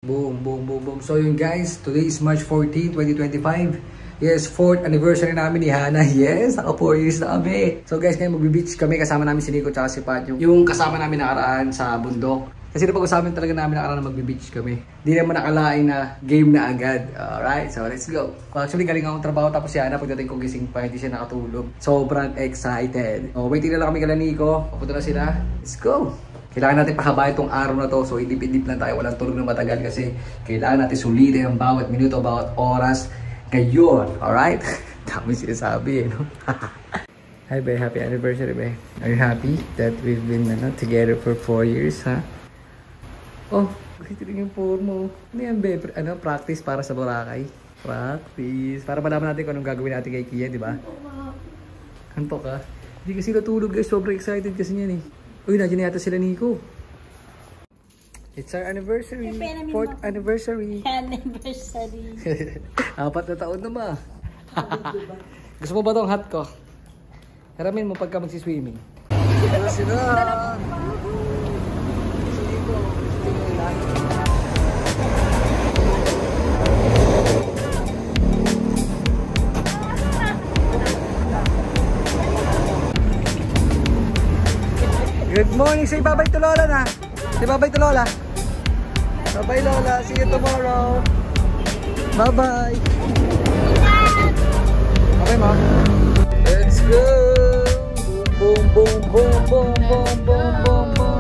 Boom, boom, boom, boom. So yun guys, today is March 14, 2025. Yes, 4th anniversary namin ni Hana. Yes, naka 4 years na kami. So guys, ngayon magbe-beach kami. Kasama namin si Nico at si Pat. Yung kasama namin nakaraan sa bundok. Kasi napag-usapan talaga namin nakaraan na magbe-beach kami. Di naman nakalain na game na agad. Alright, so let's go. Actually, galing akong trabaho tapos si Hana pagdating kong gising pa, hindi siya nakatulog. Sobrang excited. Oh, waiting na lang kami kala Nico. Papunta na sila. Let's go. Kailangan natin pakabay itong araw na to. So, idip-idip lang tayo. Walang tulog na matagal kasi kailangan natin sulitin ang bawat minuto, bawat oras ngayon. Alright? Dami sinasabi eh, no? Hi, Be. Happy anniversary, Be. Are you happy that we've been together for 4 years, ha? Oh, ito rin yung form mo. Ano yan, Be? Practice para sa Boracay? Practice. Para malaman natin kung anong gagawin natin kay Kia, di ba? Antok ka? Hindi kasi natulog, guys. Sobrang excited kasi niyan eh. Uy, nandiyan yata sila Nico. It's our anniversary. 4th anniversary. Anniversary. 4 na taon na ba? Gusto mo ba itong hat ko? Haramin mo pagka magsiswimming. Ito sila. Good morning! Say bye-bye to Lola na! Say bye-bye to Lola! Bye-bye Lola! See you tomorrow! Bye-bye! Okay Mom? Let's go! Boom, boom, boom, boom, boom, boom, boom, boom!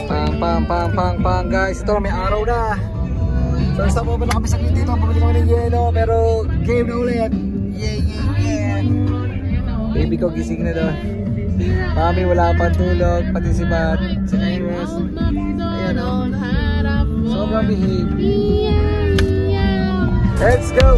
Pang, pang, pang, pang, pang guys! Ito may araw na! First time mo na kami sa dito, pabili kami ng yelo, pero game na ulit! Yeah, yeah, yeah. Baby ko gising na doon. Mami wala pang tulog. Pati si Matt, si Iris. Ayan o. Sobrang behave. Let's go!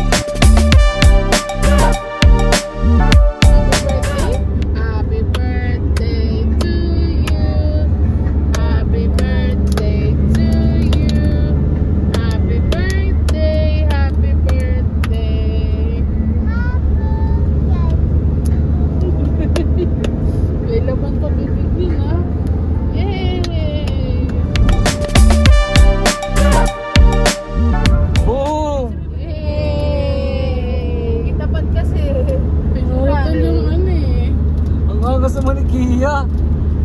Gusto mo ni Kia?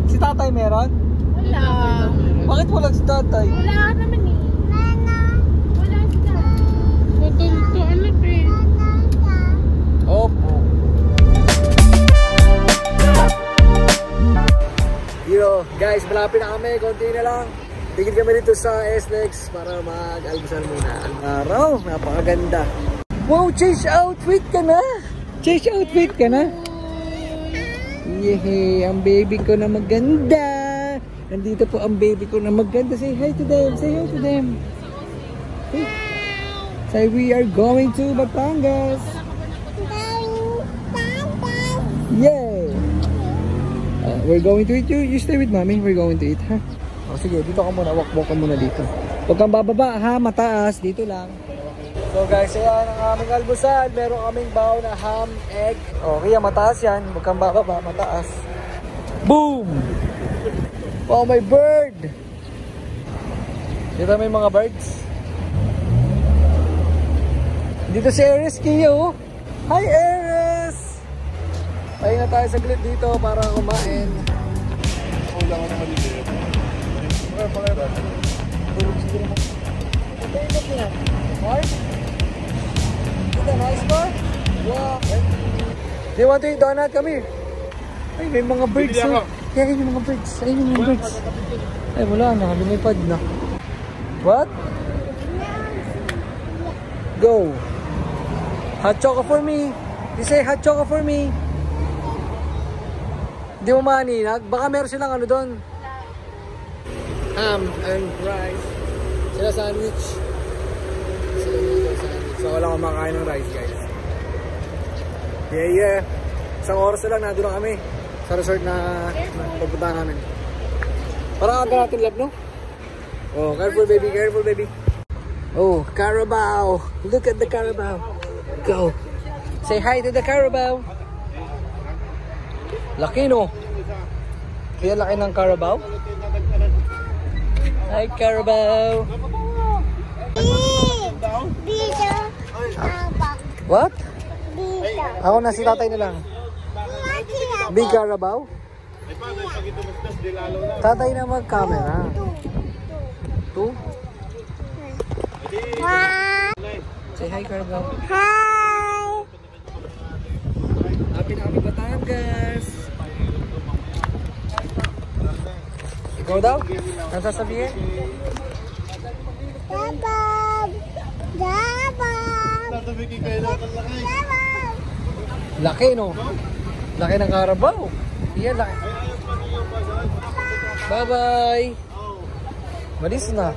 Si tatay meron? Wala. Bakit walang si tatay? Wala naman eh. Wala si tatay. Ito anak eh. Opo. Yo, guys, malapit na kami. Konti na lang. Tigil kami dito sa SLEX para mag-almusal muna. Ang araw, napakaganda. Wow, change outfit ka na? Change outfit ka na? Yehey, ang baby ko na maganda. Nandito po ang baby ko na maganda. Say hi to them. Say hi to them. Hey. Say we are going to Batangas. Yay! We're going to eat. You stay with mommy. We're going to eat, ha? O sige, dito ka muna. Walk ka muna dito. Huwag kang bababa, ha? Mataas. Dito lang. So guys, ayan ang aming almusal. Meron kaming baon na ham, egg. O, kaya mataas yan. Huwag kang bababa, mataas. Boom! Wow, may bird! Dito may mga birds. Dito si Eris, Kiyo. Hi, Eris! Pahinga tayo saglit dito para kumain. Ulang naman dito. Tulog siguro mo. Ito yung niya. Mark? Is that nice bar? Wow. They want to eat donut? Come here. Ay, may mga birds. Kaya ayun yung mga birds. Ayun yung mga birds. Ay, wala na. Lumipad na. What? Go. Hot chocolate for me. You say hot chocolate for me. Hindi mo maaninag? Baka meron silang ano doon. Ham and rice. Sila sandwich. So wala akong makain ng rice guys. Yeah. Isang oras na lang nandun na kami sa resort na pupuntahan namin. Parang aga natin lab, no? Oh, careful baby. Oh, Carabao. Look at the Carabao. Go. Say hi to the Carabao. Laki no? Kaya laki ng Carabao. Hi, Carabao. Dito. What? Dito. Ako na si tatay na lang. Big Carabao? Tatay na mag-camera. 2? Say hi, Carabao. Hi. Happy na kami Batangas. Ikaw daw? Ano sasabihin? Dabab. Dabab. Laki, no? Laki ng Carabao. Iyan, laki. Bye-bye. Malis na.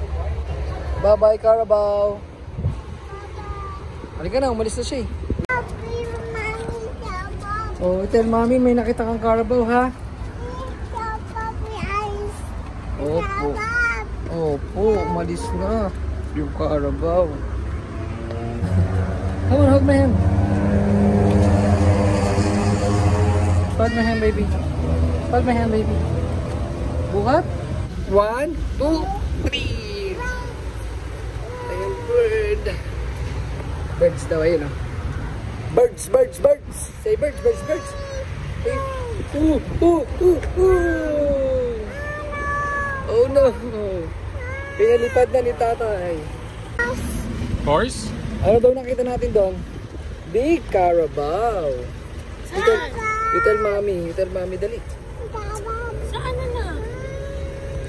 Bye-bye, Carabao. Halika na, umalis na siya eh. Oh, tell mommy, may nakita kang Carabao, ha? Opo. Opo, umalis na. Yung Carabao. Come on, hug my hand. Hold my hand, baby. Hold my hand, baby. Buhat. 1, 2, 3. Ayun, bird. Birds daw, ayun, oh. Birds, birds, birds. Say birds, birds, birds. Hey. Oh no. Pinalipad na ni tatay. Horse? Ano daw nakita natin doon? Big Carabao. You tell mommy, dali. Saan na?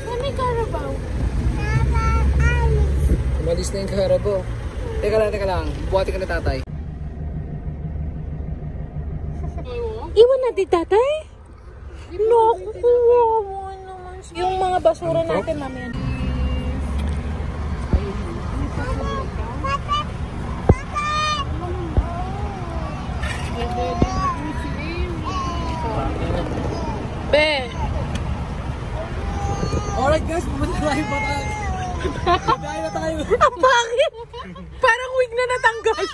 Saan may Carabao? Umalis na yung Carabao. Teka lang. Buhatin ka na tatay. Iwan natin, tatay? No, kukuha naman. Yung mga basura natin, mami. Be! Alright guys, pumunta tayo Batangas. Babae na tayo. Ang pangit! Parang wig na natanggal.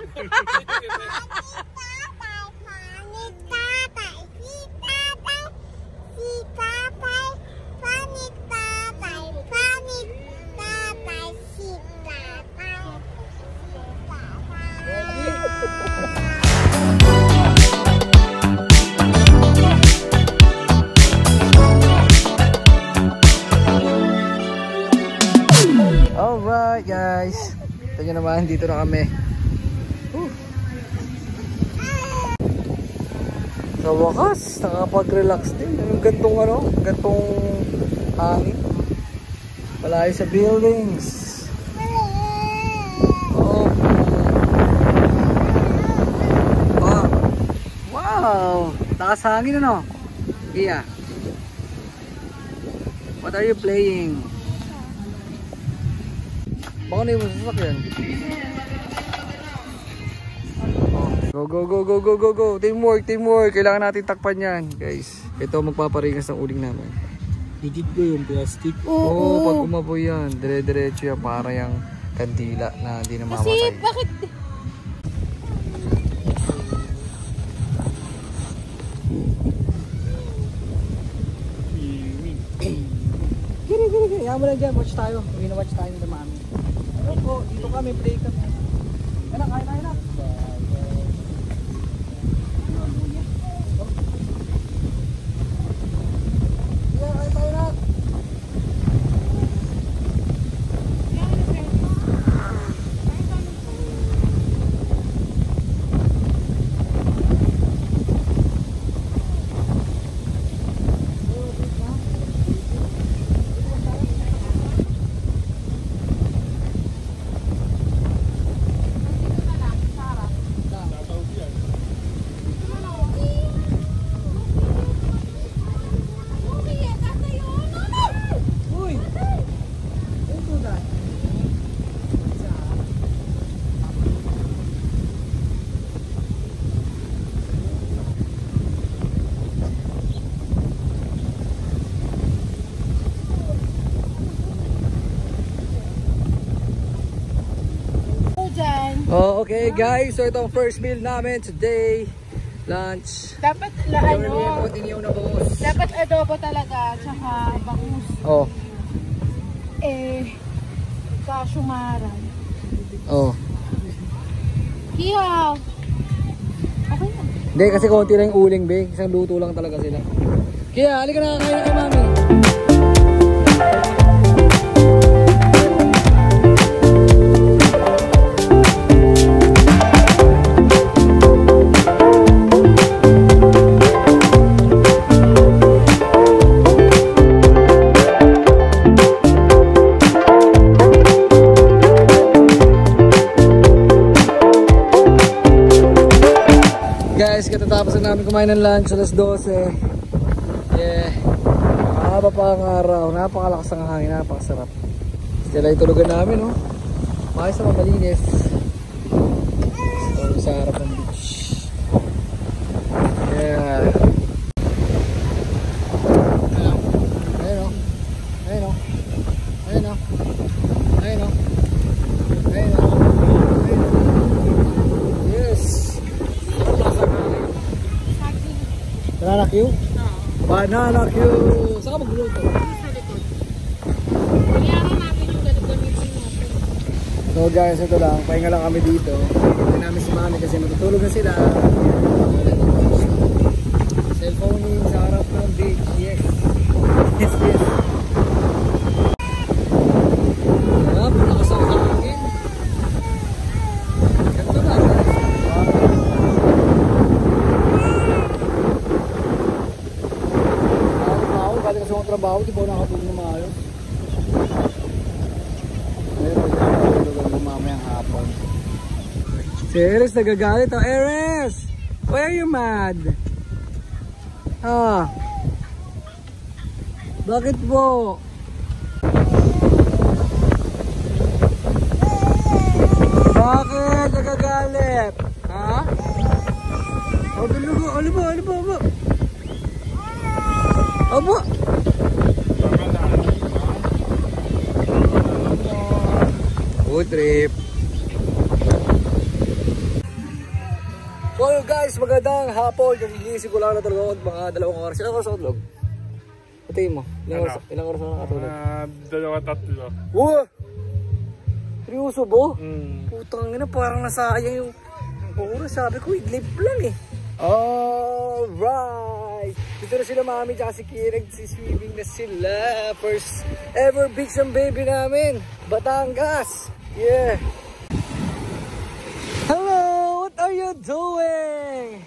Alright guys. Ito nyo naman, dito na kami. Sa wakas, nakapag-relax din. Yung gantong hangin. Malayo sa buildings. Oh. Wow! Takas hangin ano? Iya. What are you playing? Baka na yung masasakyan. Go. Teamwork. Kailangan natin takpan yan, guys. Ito magpaparingas ng uling namin. Higit ko yung plastic. Oo, pag umapoy yan, dire-diretso yan para yung kandila na hindi na mamatay. Kasi, bakit? Gini. Yan mo lang dyan, watch tayo. Watch tayo ng mami. Ayun po, dito kami, play kami. Kain na. Oh, okay guys, so itong first meal namin today. Lunch. Dapat Tiniyaw na boss. dapat adobo talaga, tsaka bangus. Oh. Kasumaran. Oh. Hiyaw. Okay na. Hindi, kasi konti lang yung uling, be. Isang luto lang talaga sila. Kaya, halika na, kain na kay mami. Guys, katatapos na namin kumain ng lunch, alas 12. Yeah. Mahaba pa ang araw. Napakalakas ang hangin, napakasarap. Sila yung tulugan namin, no? Maayos naman, malinis. So, sa harap ng beach. Yeah. Ayun, no? Ayun, no? Ayun, no? Ayun, no? Ayun, no? Yes! Banana Q? Banana Q! Saan ka magluluto? Sa likod. Kailangan natin yung gamitin natin. So guys, ito lang. Pahinga lang kami dito. Hindi namin si mami kasi matutulog na sila. Cellphone sa harap ng beach. Yes. Yes, yes. Sarap. Lakas ang hangin. Ganito na. Balik kasi mga trabaho, di ba nakatulog na maayos? Ayun, mamayang hapon. Si Eres nagagalit. Oh, Eres! Why are you mad? Ah. Bakit po? Bakit nagagalit? Ha? Oh, dulugo. Ano ba? Ano ba? Ano ba? Aba! Food trip. So guys, magandang hapon. Nagigising ko lang na talaga mga 2 oras. Ilang oras ako tulog? Patayin mo. Ilang oras ako nakatulog? 2-3. Wow! Seryoso ba? Putang ina, parang nasayang yung oras. Sabi ko, idlip lang eh. Alright! Dito na sila mami tsaka si Kira, nagsiswimming na sila. First ever beach ang baby namin, Batangas! Yeah! Hello! What are you doing?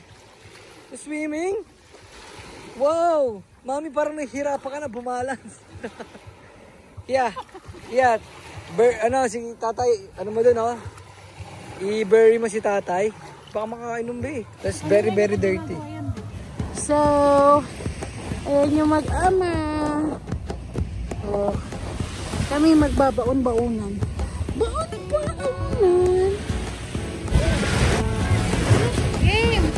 Swimming? Wow! Mami parang nahihirapan ka na bumalance. Yeah! Yeah! Si tatay, ano mo dun oh? I-bury mo si tatay. Baka makakainom ba eh. That's very very dirty. So, ayan yung mag-ama. Oh, kami magbabaon-baonan. Baon-baonan. Game!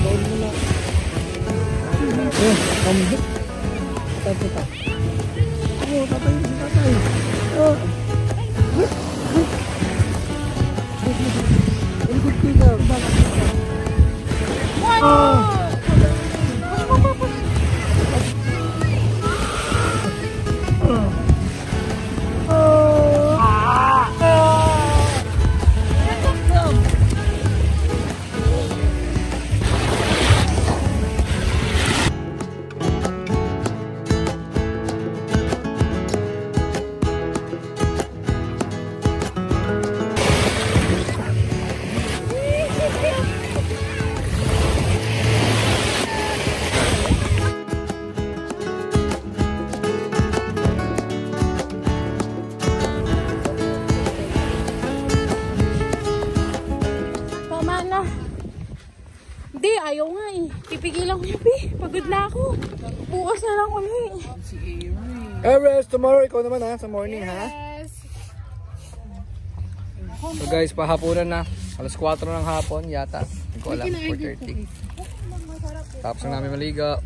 Baon mo na. Kambuk. Tatay. Oh, tatay. Oh. Hindi, ayaw nga eh. Pipigilan ko yun eh. Pagod na ako. Bukas na lang ulit. Eres, tomorrow ikaw naman ha, sa morning ha. Yes. So guys, pahapunan na. Alas 4 ng hapon yata. Hindi ko alam, 4:30. Tapos na namin maligo.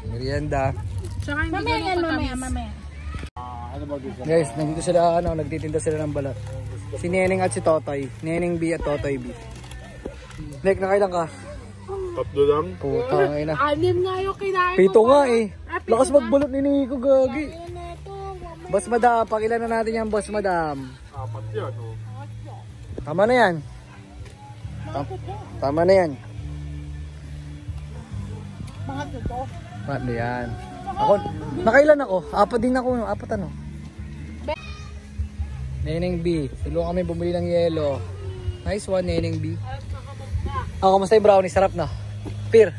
Merienda. Tsaka hindi ko na Ano ba gusto? Guys, nandito sila, nagtitinda sila ng balat. Si Neneng at si Totoy. Neneng B at Totoy B. Nek, nakailan ka? 3 lang. Puta, ngayon na. 6 nga yung kinain 7 nga eh. Lakas magbulot ni Nico, gagi. Ayun na ito. Boss Madam, pakilan na natin yan, Boss Madam. 4 yan, oh. Tama na yan. Tama na yan. Mga ito. Ano yan? Ako, nakailan ako? 4 din ako. 4 ano? Neneng B. Tulungan kami bumili ng yelo. Nice one, Neneng B. Kamusta yung brownie? Sarap na. Pir.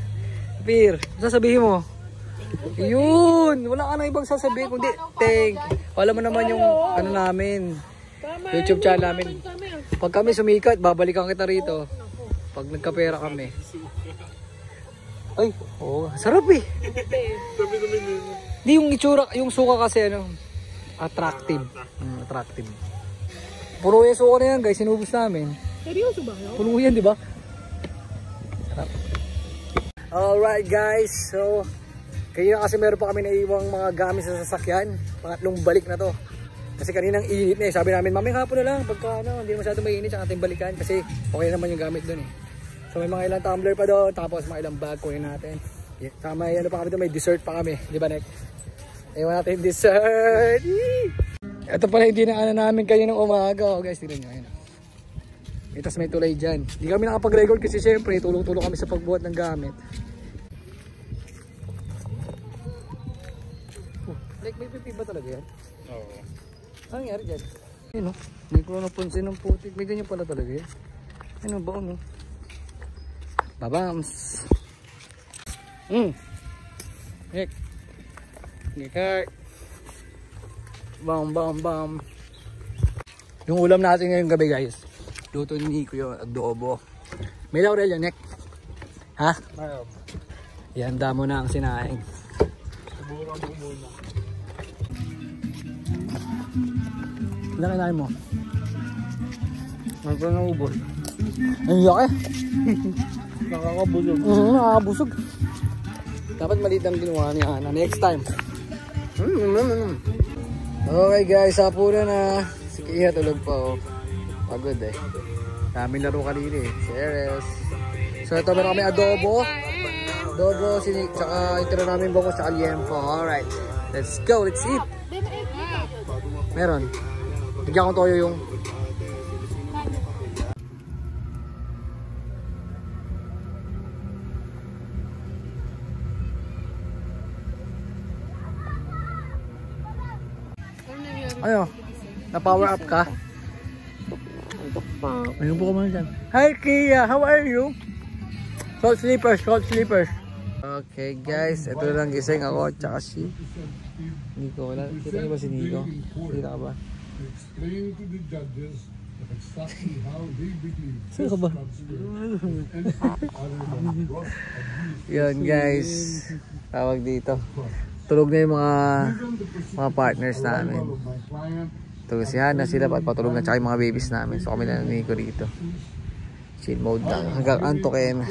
Ano sasabihin mo? Yun. Wala ka na ibang sasabihin. Kundi, thank. Alam mo naman yung ano namin. YouTube channel namin. Pag kami sumikat, babalikan kita rito. Pag nagkapera kami. Ay, oh, sarap eh. Hindi yung itsura, yung suka kasi ano, attractive. Attractive. Puro yung suka na yan guys, sinubos namin. Seryoso ba yun? Puno yan, di ba? Sarap. Alright guys, so kanina kasi meron pa kami naiwang mga gamit sa sasakyan. Pangatlong balik na to. Kasi kaninang init na eh. Sabi namin, mamaya hapon na lang. Pagka ano, hindi masyado mainit, saka ating balikan. Kasi okay naman yung gamit dun eh. So may mga ilang tumbler pa doon, tapos mga ilang bag kunin natin. Yeah. Saka may ano pa kami doon, may dessert pa kami. Di ba, Nek? Ewan natin dessert. Yee! Ito pala hindi na ano namin kaninang umaga. Oh, guys, tignan nyo. Ayun. Itas may tulay dyan. Hindi kami nakapag-record kasi syempre, tulong-tulong kami sa pagbuhat ng gamit. Like, may pipi ba talaga yan? Oo. Ano nangyari dyan? Ayun o. May ko napansin ng putik. May ganyan pala talaga yan. Ayun o, baon o. Babams. Nick. Nick. Bam. Yung ulam natin ngayong gabi guys. Luto ni Nico yung adobo. May laurel yan, Nick. Ha? Mayroon. Ihanda mo na ang sinaing. Subukan mo muna. Ilan kinain mo? Ano na ubol? Ang laki. Nakakabulog. Nakakabusog. Dapat maliit ang ginawa ni Ana. Next time. Okay guys, hapunan na. Si Kia tulog pa oh. Pagod eh. Daming laro kanina eh. Serious. So ito meron kami adobo. Adobo, sinig, tsaka itira namin bangos, tsaka liempo. Alright. Let's go, let's eat. Meron. Bigyan ko toyo yung ano? Na-power up ka? Ayun po ka muna dyan. Hi Kia! How are you? Short sleepers. Okay guys, ito lang gising ako tsaka si Nico. Kita niyo ba si Nico? Kita ka ba? Explain to the judges exactly how they believe. Sino ka ba? Yun guys, tawag dito. Tulog na yung mga partners namin. Tulog si Hana, sila patulog na, tsaka yung mga babies namin. So kami na Nico dito. Chill mode lang hanggang antokin.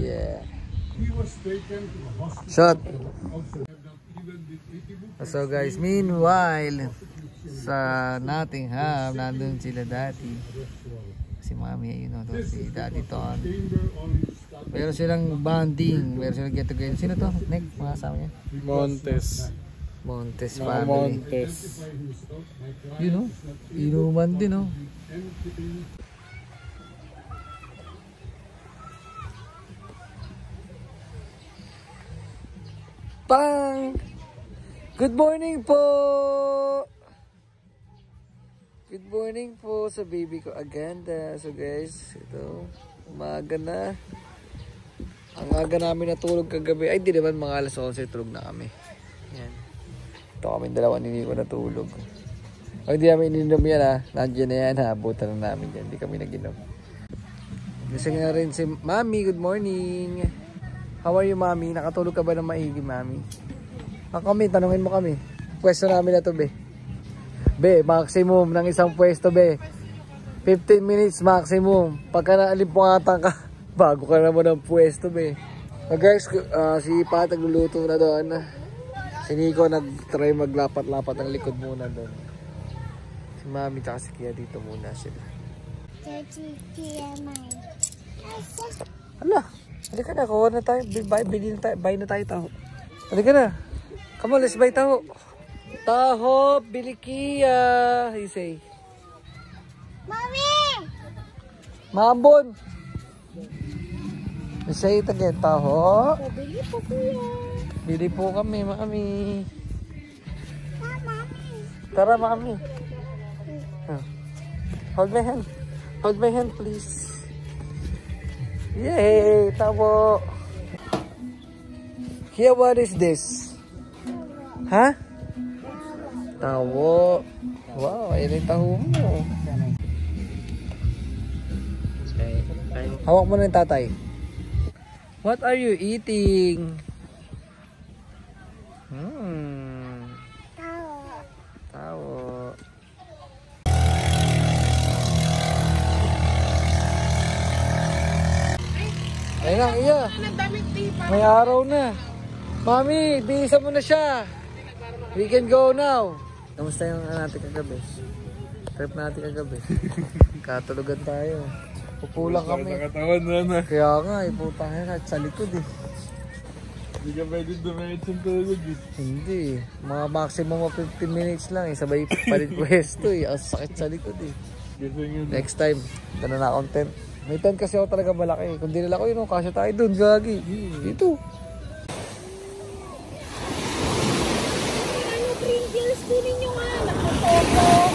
Yeah. Shot. So guys, meanwhile sa Nottingham, nandun sila dati. Si Mami, yun o, si Daddy Ton. Meron silang bonding, meron silang get together. Sino to? Nick, mga kasama niya? Montes family. Montes. Yun o, inuman din o. Pang! Good morning po! Good morning po sa baby ko Aganda. So guys, ito, umaga na. Ang aga namin natulog kagabi. Ay, di naman, mga alas 11 tulog na kami. Yan. Ito kami dalawa hindi ko natulog. Ay, di namin ininom yan ha. Nandiyan na yan ha. Butan na namin yan. Di kami naginom. Gising na rin si Mami. Good morning. How are you, Mami? Nakatulog ka ba ng maigi, Mami? Kami, tanungin mo kami. Pwesto namin na to, be. Be, maximum ng isang pwesto, be. 15 minutes maximum. Pagka naalimpungatan ka, bago ka naman ng pwesto, be. So guys, si Pat nagluluto na doon. Si Nico nag-try maglapat-lapat ang likod muna doon. Si Mami tsaka si Kia dito muna sila. Hala, halika na, kuha na tayo. Buy na tayo taho. Halika na. Come on, let's buy taho. Taho, bili Kia. You say. Mommy! Mambon. You say it again, taho. Pabili po kuya. Bili po kami, Mami. Mami. Tara, Mami. Hold my hand. Hold my hand, please. Yay! Tawo! Here, what is this? Ha? Tawo. Wow, ayun yung taho mo. Hawak mo na yung tatay. What are you eating? Tawo. Ayun lang, iya. May araw na. Mami, bisa mo na siya. We can go now. Kamusta yung natin kagabi? Trip natin kagabi. Katulugan tayo. Pupulang kami. Nakatawan na. Kaya nga, iputang na sa likod eh. Hindi ka pwede dumiretso yung tulog eh. Hindi. Mga maximum of 15 minutes lang eh. Sabay palit pwesto eh. Ang sakit sa likod eh. Next time, gano'n na content. May tent kasi ako talaga malaki. Kung di nila ko yun, kasya tayo dun, gagi. Dito. Ano, Pringles, kunin nyo nga. Nakapopo.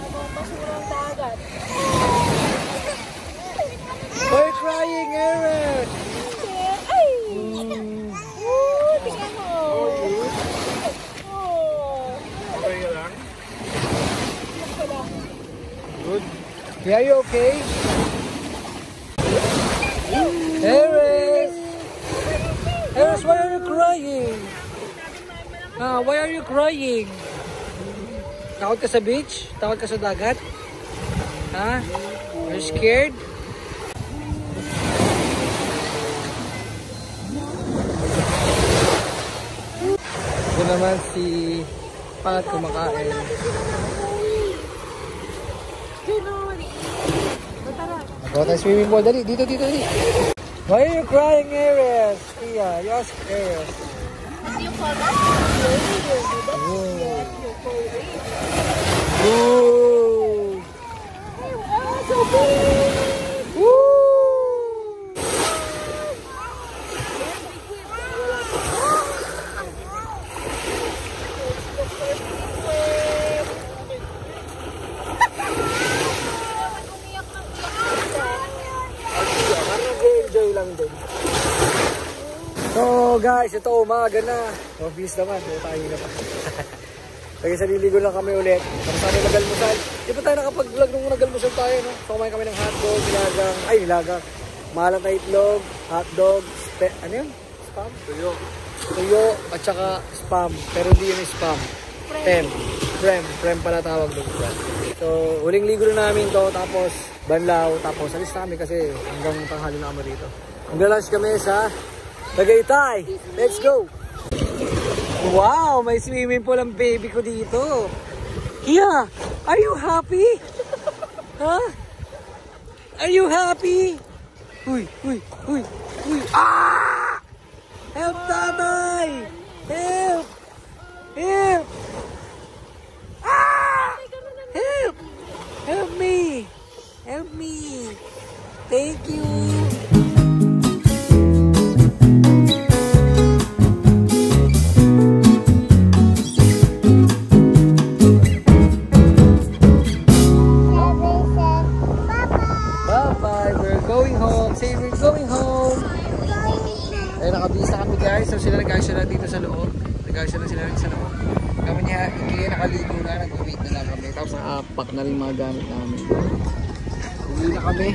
Mga basurang dagat. Why crying, Eric? Ay! Tingnan mo. Okay ka lang? Good. Yeah, you okay? Eris! Eris, why are you crying? Why are you crying? Takot ka sa beach? Takot ka sa dagat? Ha? Are you scared? Ito naman si Pat kumakain. Go tayo swimming pool. Dali, dito. Why are you crying, Eris? Tia, you ask Eris. Ooh. Woo! Enjoy lang din. So guys, ito umaga na. Oh, bilis naman. Tayo na pa. Kaya sa liligo lang kami ulit. Tapos kami nagalmusal. Di ba tayo nakapag-vlog nung nagalmusal tayo, no? So kumain kami ng hotdog, nilagang. Mahalang na itlog, hotdog, ano yun? Spam? Tuyo, at saka spam. Pero hindi yun spam. Prem pala tawag doon. So, huling ligo na namin to, tapos banlaw, tapos alis na kami kasi hanggang tanghali na kami rito. Mag-lunch kami sa Tagaytay. Let's go! Wow! May swimming pool ang baby ko dito. Kia, are you happy? Huh? Are you happy? Uy! Ah! Help, tatay! Help! Ah! Help me! Thank you! Bye-bye! We're going home! Say we're going home! Ay, nakabisa kami guys. So sila nag-action na dito sa loob. Nag-action na sila sa loob. Kami niya, ikaya nakaligo na. Nag-wait na lang kami. Tapos nakapak na rin mga gamit namin. Uwi na kami.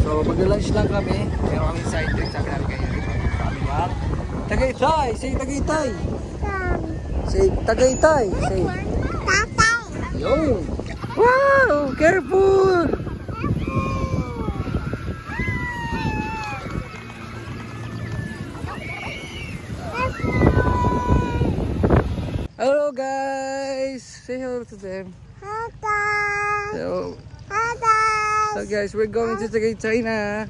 So mag-lunch lang kami. Meron kami side trip. Sabi namin kayo. Kami lang. Tagaytay! Say Tagaytay! Say Tagaytay! Say Tatay! Yo! Wow! Careful! Hello guys! Say hello to them. So guys, we're going to Tagaytay na.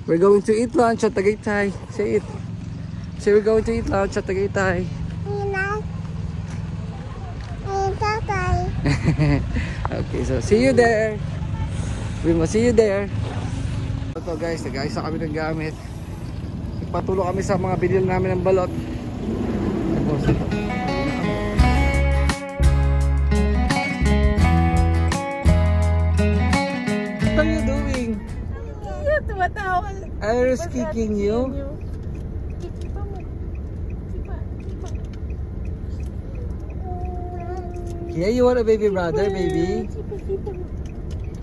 We're going to eat lunch at Tagaytay. Say it. Say we're going to eat lunch at Tagaytay. Okay, so see you there. We will see you there. Ito guys, nag-ayos na kami ng gamit. Nagpatulo kami sa mga binil namin ng balot. Tapos ito. What are you doing? Tumatawa. Iris kicking you? Kia, you want a baby brother, baby?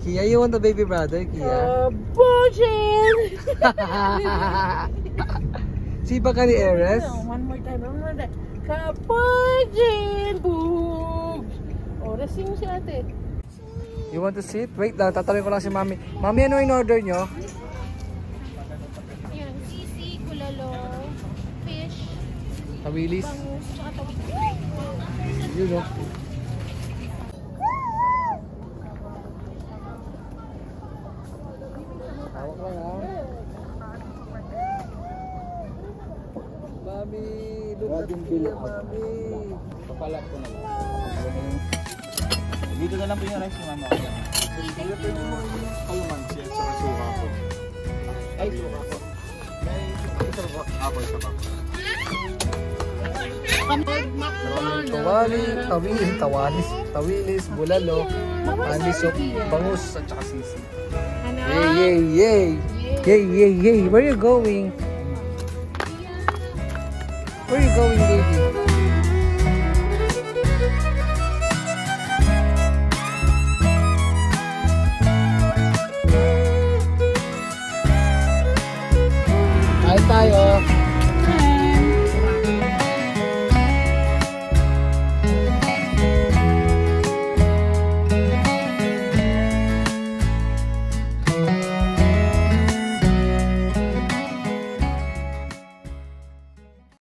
Kia, you want a baby brother, Kia? Bojan! Sipa ka ni Eres? One more time. Kabojan! Boog! O, rasing si ate. You want to sit? Wait lang, tatanungin ko lang si Mami. Mami, ano in order nyo? Ayan, sisi, kulalo, fish, Tawilis? bangus, tsaka tawid. Yun o. Hawak lang ha. Mami, look at Kia, Mami. Papalat ko na lang. Dito na lang po yung rice ni mama. Kuya, pwede mo yung kalamansi at saka suka ko. Ay, suka ko. May isa ba? Apple sa bako. Tawilis, bulalo, anisok, bangus, at saka sisi. Ano? Yay, yay, yay! Yay, yay, yay! Where are you going? Where are you going, baby?